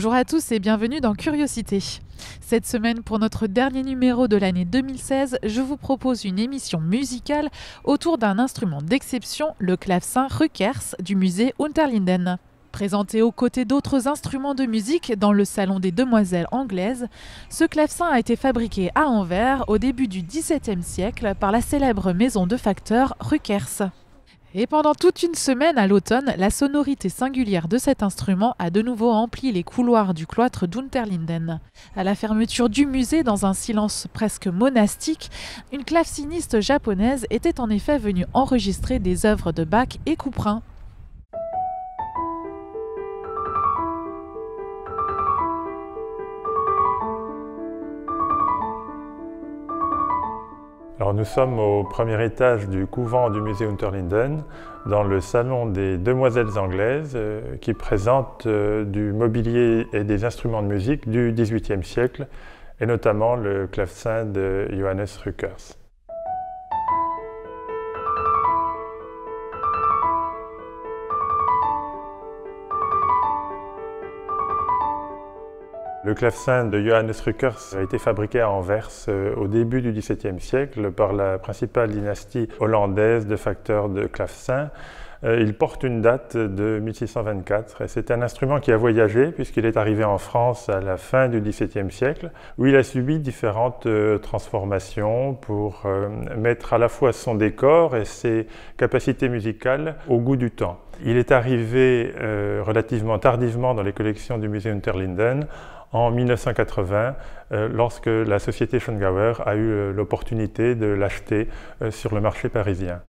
Bonjour à tous et bienvenue dans Curiosité. Cette semaine, pour notre dernier numéro de l'année 2016, je vous propose une émission musicale autour d'un instrument d'exception, le clavecin Rückers du musée Unterlinden. Présenté aux côtés d'autres instruments de musique dans le salon des Demoiselles anglaises, ce clavecin a été fabriqué à Anvers au début du XVIIe siècle par la célèbre maison de facteurs Rückers. Et pendant toute une semaine à l'automne, la sonorité singulière de cet instrument a de nouveau empli les couloirs du cloître d'Unterlinden. À la fermeture du musée, dans un silence presque monastique, une claveciniste japonaise était en effet venue enregistrer des œuvres de Bach et Couperin. Alors nous sommes au premier étage du couvent du musée Unterlinden, dans le salon des Demoiselles anglaises, qui présente du mobilier et des instruments de musique du XVIIIe siècle, et notamment le clavecin de Johannes Rückers. Le clavecin de Johannes Rückers a été fabriqué à Anvers au début du XVIIe siècle par la principale dynastie hollandaise de facteurs de clavecin. Il porte une date de 1624 et c'est un instrument qui a voyagé puisqu'il est arrivé en France à la fin du XVIIe siècle où il a subi différentes transformations pour mettre à la fois son décor et ses capacités musicales au goût du temps. Il est arrivé relativement tardivement dans les collections du musée Unterlinden en 1980, lorsque la société Schongauer a eu l'opportunité de l'acheter sur le marché parisien.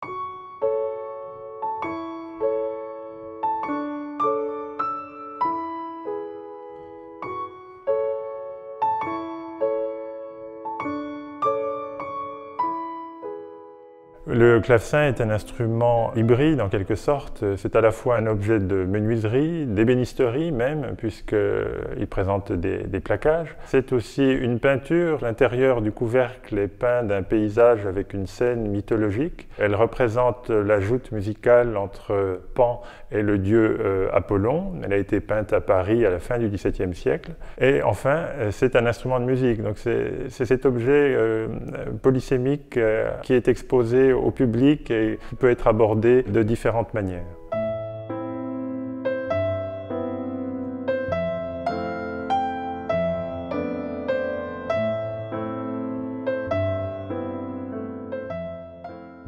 Le clavecin est un instrument hybride en quelque sorte. C'est à la fois un objet de menuiserie, d'ébénisterie même, puisqu'il présente des plaquages. C'est aussi une peinture. L'intérieur du couvercle est peint d'un paysage avec une scène mythologique. Elle représente la joute musicale entre Pan et le dieu Apollon. Elle a été peinte à Paris à la fin du XVIIe siècle. Et enfin, c'est un instrument de musique. Donc c'est cet objet polysémique qui est exposé au public et qui peut être abordé de différentes manières.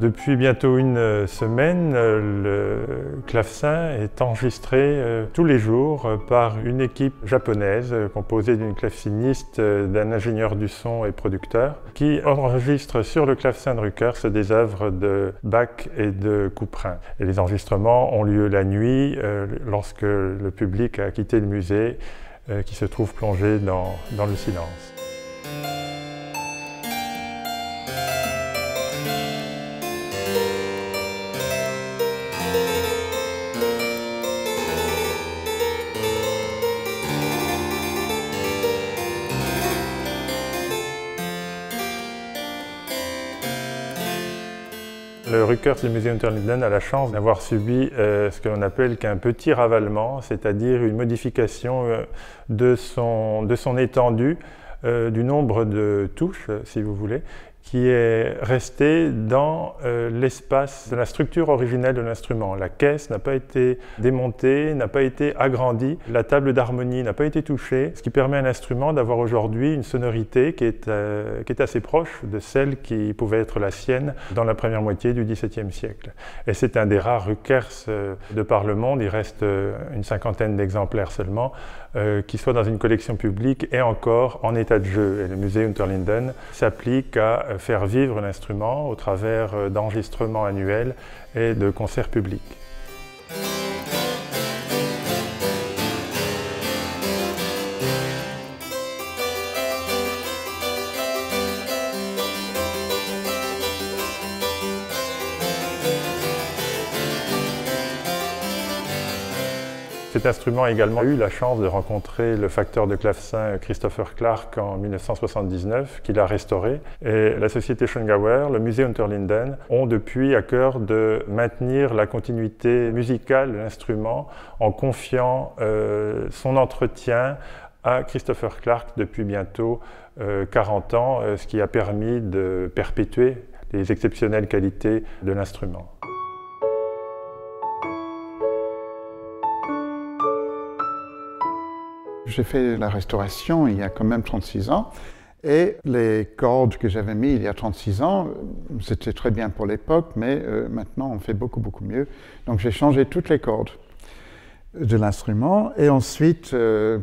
Depuis bientôt une semaine, le clavecin est enregistré tous les jours par une équipe japonaise composée d'une claveciniste, d'un ingénieur du son et producteur qui enregistre sur le clavecin de Rückers des œuvres de Bach et de Couperin. Et les enregistrements ont lieu la nuit lorsque le public a quitté le musée qui se trouve plongé dans le silence. Le Rückers du musée Unterlinden a la chance d'avoir subi ce que l'on appelle qu'un petit ravalement, c'est-à-dire une modification de son étendue, du nombre de touches, si vous voulez, qui est resté dans l'espace de la structure originelle de l'instrument. La caisse n'a pas été démontée, n'a pas été agrandie, la table d'harmonie n'a pas été touchée, ce qui permet à l'instrument d'avoir aujourd'hui une sonorité qui est assez proche de celle qui pouvait être la sienne dans la première moitié du XVIIe siècle. Et c'est un des rares Rückers de par le monde, il reste une cinquantaine d'exemplaires seulement, qui soit dans une collection publique et encore en état de jeu. Et le musée Unterlinden s'applique à faire vivre l'instrument au travers d'enregistrements annuels et de concerts publics. Cet instrument a également eu la chance de rencontrer le facteur de clavecin Christopher Clark en 1979, qu'il a restauré. Et la société Schongauer, le musée Unterlinden, ont depuis à cœur de maintenir la continuité musicale de l'instrument en confiant son entretien à Christopher Clark depuis bientôt 40 ans, ce qui a permis de perpétuer les exceptionnelles qualités de l'instrument. J'ai fait la restauration il y a quand même 36 ans et les cordes que j'avais mis il y a 36 ans, c'était très bien pour l'époque, mais maintenant on fait beaucoup mieux. Donc j'ai changé toutes les cordes de l'instrument et ensuite,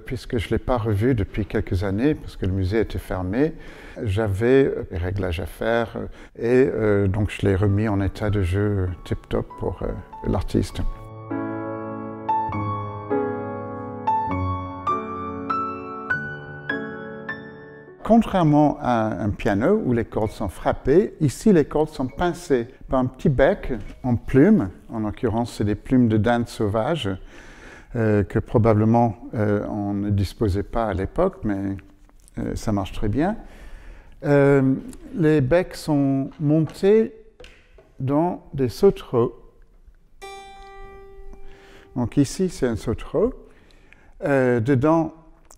puisque je ne l'ai pas revu depuis quelques années, parce que le musée était fermé, j'avais des réglages à faire et donc je l'ai remis en état de jeu tip-top pour l'artiste. Contrairement à un piano où les cordes sont frappées, ici les cordes sont pincées par un petit bec en plumes. En l'occurrence, c'est des plumes de dinde sauvage que probablement on ne disposait pas à l'époque, mais ça marche très bien. Les becs sont montés dans des sauterelles. Donc ici, c'est un sauterelle. Dedans,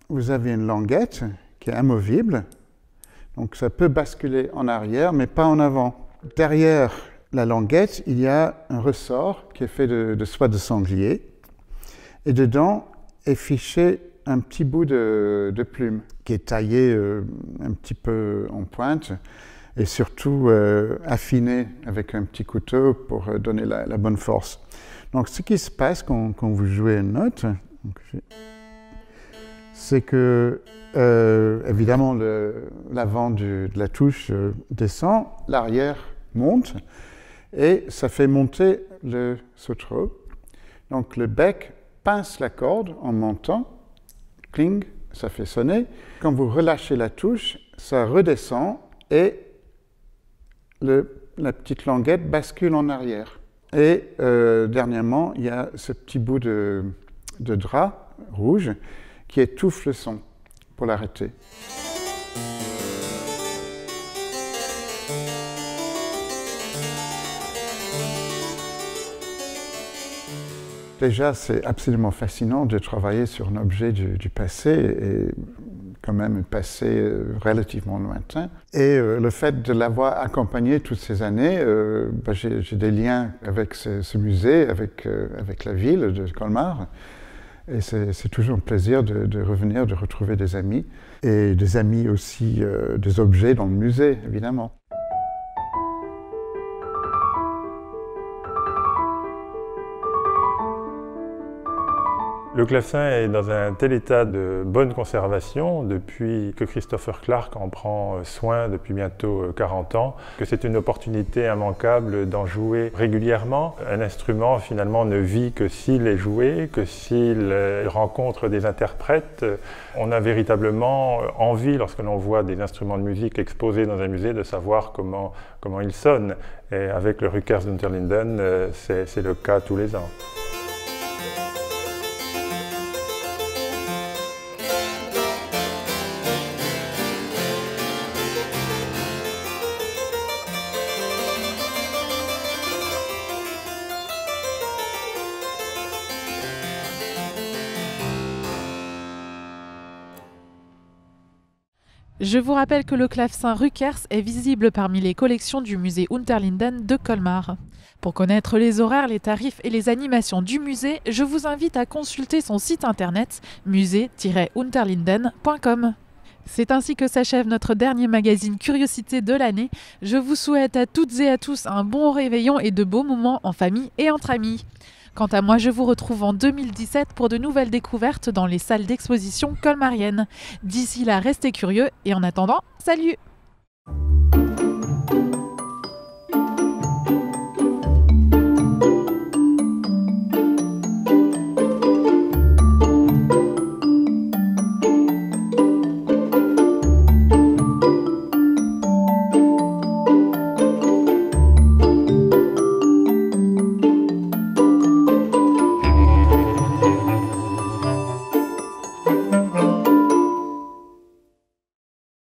vous avez une languette qui est amovible, donc ça peut basculer en arrière, mais pas en avant. Derrière la languette, il y a un ressort qui est fait de soie de sanglier, et dedans est fiché un petit bout de plume qui est taillé un petit peu en pointe, et surtout affiné avec un petit couteau pour donner la bonne force. Donc ce qui se passe quand vous jouez une note, c'est que évidemment l'avant de la touche descend, l'arrière monte et ça fait monter le sauterelle. Donc le bec pince la corde en montant, cling, ça fait sonner. Quand vous relâchez la touche, ça redescend et la petite languette bascule en arrière. Et dernièrement, il y a ce petit bout de drap rouge qui étouffe le son pour l'arrêter. Déjà, c'est absolument fascinant de travailler sur un objet du passé et quand même un passé relativement lointain. Et le fait de l'avoir accompagné toutes ces années, j'ai des liens avec ce musée, avec la ville de Colmar. Et c'est toujours un plaisir de revenir, de retrouver des amis. Et des amis aussi, des objets dans le musée, évidemment. Le clavecin est dans un tel état de bonne conservation depuis que Christopher Clark en prend soin depuis bientôt 40 ans, que c'est une opportunité immanquable d'en jouer régulièrement. Un instrument finalement ne vit que s'il est joué, que s'il rencontre des interprètes. On a véritablement envie, lorsque l'on voit des instruments de musique exposés dans un musée, de savoir comment ils sonnent. Et avec le Rückers d'Unterlinden, c'est le cas tous les ans. Je vous rappelle que le clavecin Rückers est visible parmi les collections du musée Unterlinden de Colmar. Pour connaître les horaires, les tarifs et les animations du musée, je vous invite à consulter son site internet musée-unterlinden.com. C'est ainsi que s'achève notre dernier magazine Curiosité de l'année. Je vous souhaite à toutes et à tous un bon réveillon et de beaux moments en famille et entre amis. Quant à moi, je vous retrouve en 2017 pour de nouvelles découvertes dans les salles d'exposition colmariennes. D'ici là, restez curieux et en attendant, salut!